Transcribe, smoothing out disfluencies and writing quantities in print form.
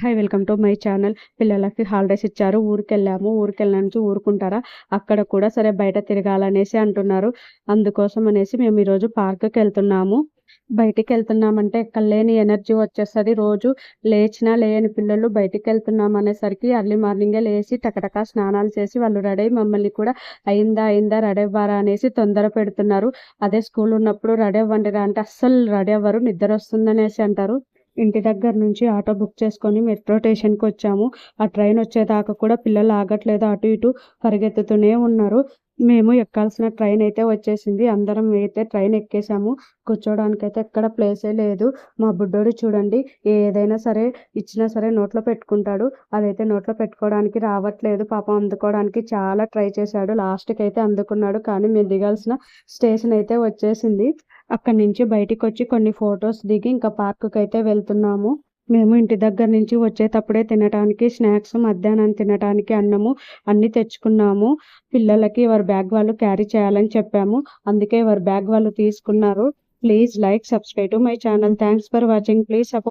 Hi welcome to my channel. పిల్లలకి holidays ఇచ్చారు. ఊరికెళ్ళాము. ఊరికెళ్ళినంచి ఊరుకుంటారా? అక్కడ కూడా సరే బయట తిరగాలనేసి అంటున్నారు. అందుకోసం అనేసి మేము ఈరోజు పార్క్‌కెళ్తున్నాము. బయటికెళ్తున్నామంటే ఎక్కడలేని ఎనర్జీ వచ్చేస్తది. రోజు లేచినా లేయని పిల్లలు బయటికెళ్తున్నాం అనేసరికి ఎర్లీ మార్నింగే లేసి టకటకా స్నానాలు చేసి వాళ్ళు రెడీ అయ్యి మమ్మల్ని కూడా అయిందా? అయిందా? రెడీ అవ్వారా? అనేసి తొందర పెడుతున్నారు. అదే స్కూల్ ఉన్నప్పుడు రెడీ అవ్వండిరా అంటే అస్సలు రెడీ అవ్వరు. నిద్రొస్తుందనేసి అంటారు. ఇంటి దగ్గర నుంచి ఆటో బుక్ చేసుకొని మెట్రో స్టేషన్‌కొచ్చాము. ఆ ట్రైన్ వచ్చేదాకా కూడా పిల్లలు ఆగట్లేదు. అటు ఇటు పరిగెత్తుతూనే ఉన్నారు. మేము ఎక్కాల్సిన ట్రైన్ అయితే వచ్చేసింది. అందరం అయితే ట్రైన్ ఎక్కేసాము. కూర్చోడానికైతే ఎక్కడ ప్లేసే లేదు. మా బుడ్డోడు చూడండి ఏదైనా సరే ఇచ్చినా సరే నోట్లో పెట్టుకుంటాడు. అదైతే నోట్లో పెట్టుకోవడానికి రావట్లేదు. పాపం అందుకోవడానికి చాలా ట్రై చేశాడు. లాస్ట్‌కైతే అందుకున్నాడు. కానీ మేము దిగాల్సిన స్టేషన్ అయితే వచ్చేసింది. అక్కడి నుంచి బయటికొచ్చి కొన్ని ఫోటోస్ దిగి ఇంకా పార్క్‌కైతే వెళ్తున్నాము. మేము ఇంటి దగ్గర నుంచి వచ్చేటప్పుడే తినటానికి స్నాక్స్, మధ్యాహ్నం తినటానికి అన్నము అన్నీ తెచ్చుకున్నాము. పిల్లలకి ఎవరి బ్యాగ్ వాళ్ళు క్యారీ చేయాలని చెప్పాము. అందుకే ఎవరి బ్యాగ్ వాళ్ళు తీసుకున్నారు. Please like, subscribe to my channel. Thanks for watching. Please support